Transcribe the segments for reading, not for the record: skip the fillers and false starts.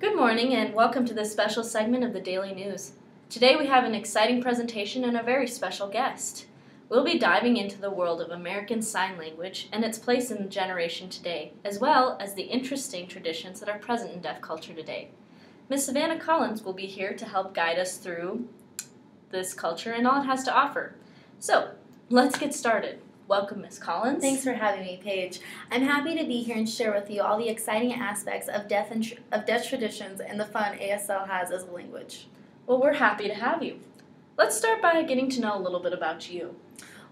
Good morning and welcome to this special segment of the Daily News. Today we have an exciting presentation and a very special guest. We'll be diving into the world of American Sign Language and its place in the generation today, as well as the interesting traditions that are present in deaf culture today. Ms. Savannah Collins will be here to help guide us through this culture and all it has to offer. So, let's get started. Welcome, Ms. Collins. Thanks for having me, Paige. I'm happy to be here and share with you all the exciting aspects of deaf traditions and the fun ASL has as a language. Well, we're happy to have you. Let's start by getting to know a little bit about you.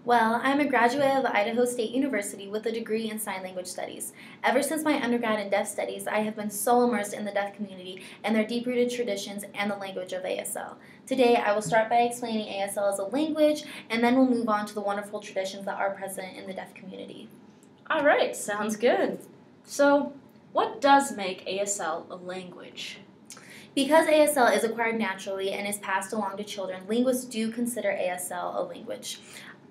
Well, I'm a graduate of Idaho State University with a degree in Sign Language Studies. Ever since my undergrad in Deaf Studies, I have been so immersed in the deaf community and their deep-rooted traditions and the language of ASL. Today, I will start by explaining ASL as a language, and then we'll move on to the wonderful traditions that are present in the deaf community. All right, sounds good. So, what does make ASL a language? Because ASL is acquired naturally and is passed along to children, linguists do consider ASL a language.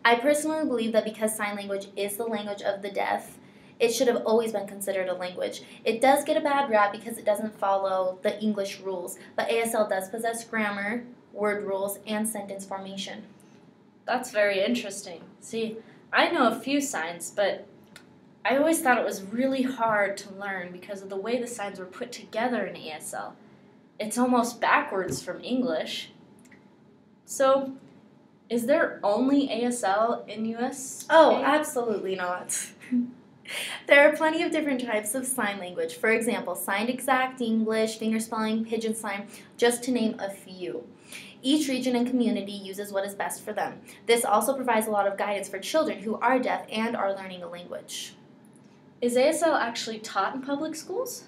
I personally believe that because sign language is the language of the deaf, it should have always been considered a language. It does get a bad rap because it doesn't follow the English rules, but ASL does possess grammar, word rules, and sentence formation. That's very interesting. See, I know a few signs, but I always thought it was really hard to learn because of the way the signs were put together in ASL. It's almost backwards from English. So, is there only ASL in US? Oh, absolutely not. There are plenty of different types of sign language. For example, signed exact English, fingerspelling, pigeon sign, just to name a few. Each region and community uses what is best for them. This also provides a lot of guidance for children who are deaf and are learning a language. Is ASL actually taught in public schools?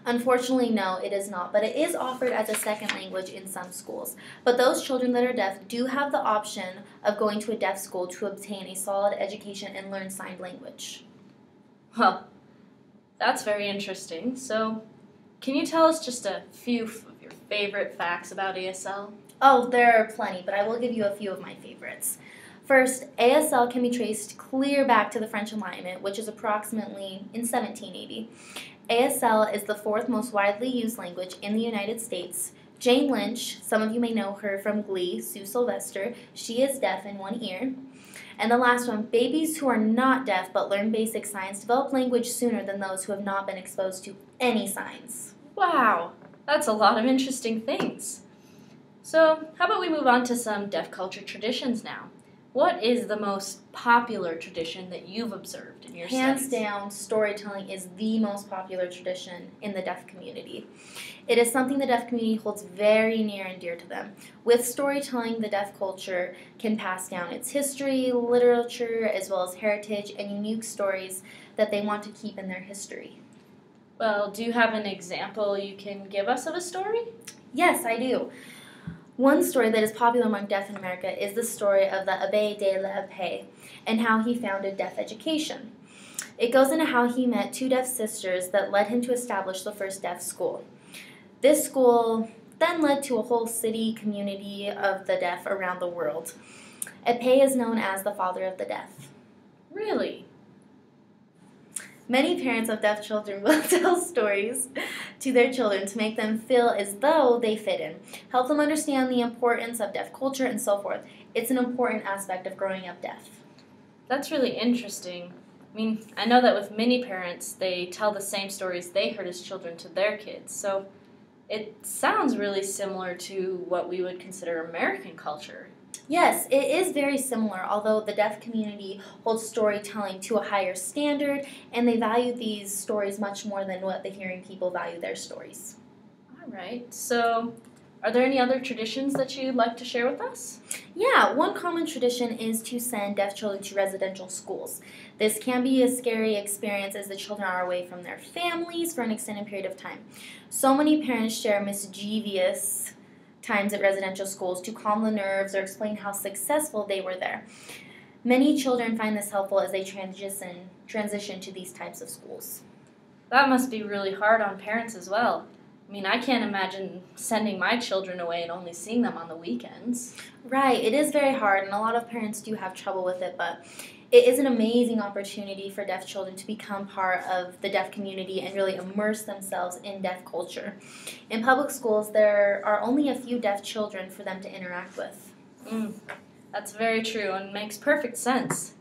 Unfortunately, no, it is not, but it is offered as a second language in some schools. But those children that are deaf do have the option of going to a deaf school to obtain a solid education and learn sign language. Well, that's very interesting. So, can you tell us just a few of your favorite facts about ASL? Oh, there are plenty, but I will give you a few of my favorites. First, ASL can be traced clear back to the French Enlightenment, which is approximately in 1780. ASL is the fourth most widely used language in the United States. Jane Lynch, some of you may know her from Glee, Sue Sylvester, she is deaf in one ear. And the last one, babies who are not deaf but learn basic signs develop language sooner than those who have not been exposed to any signs. Wow, that's a lot of interesting things. So, how about we move on to some deaf culture traditions now? What is the most popular tradition that you've observed in your Hands studies? down, storytelling is the most popular tradition in the deaf community. It is something the deaf community holds very near and dear to them. With storytelling, the deaf culture can pass down its history, literature, as well as heritage and unique stories that they want to keep in their history. Well, do you have an example you can give us of a story? Yes, I do. One story that is popular among deaf in America is the story of the Abbé de la Paix and how he founded deaf education. It goes into how he met two deaf sisters that led him to establish the first deaf school. This school then led to a whole city community of the deaf around the world. Abbé is known as the father of the deaf. Really? Many parents of deaf children will tell stories to their children to make them feel as though they fit in, help them understand the importance of deaf culture, and so forth. It's an important aspect of growing up deaf. That's really interesting. I mean, I know that with many parents, they tell the same stories they heard as children to their kids, so it sounds really similar to what we would consider American culture. Yes, it is very similar, although the deaf community holds storytelling to a higher standard, and they value these stories much more than what the hearing people value their stories. All right, so are there any other traditions that you'd like to share with us? Yeah, one common tradition is to send deaf children to residential schools. This can be a scary experience as the children are away from their families for an extended period of time. So many parents share mischievous times at residential schools to calm the nerves or explain how successful they were there. Many children find this helpful as they transition to these types of schools. That must be really hard on parents as well. I mean, I can't imagine sending my children away and only seeing them on the weekends. Right, it is very hard, and a lot of parents do have trouble with it, but It is an amazing opportunity for deaf children to become part of the deaf community and really immerse themselves in deaf culture. In public schools, there are only a few deaf children for them to interact with. That's very true and makes perfect sense.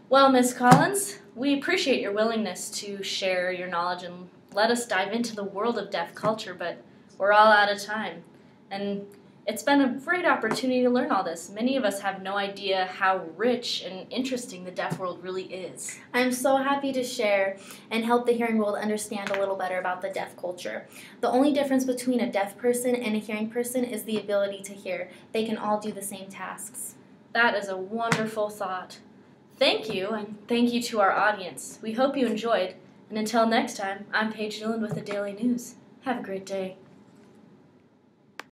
Well, Miss Collins, we appreciate your willingness to share your knowledge and let us dive into the world of deaf culture, but we're all out of time. And it's been a great opportunity to learn all this. Many of us have no idea how rich and interesting the deaf world really is. I'm so happy to share and help the hearing world understand a little better about the deaf culture. The only difference between a deaf person and a hearing person is the ability to hear. They can all do the same tasks. That is a wonderful thought. Thank you, and thank you to our audience. We hope you enjoyed, and until next time, I'm Paige Newland with the Daily News. Have a great day.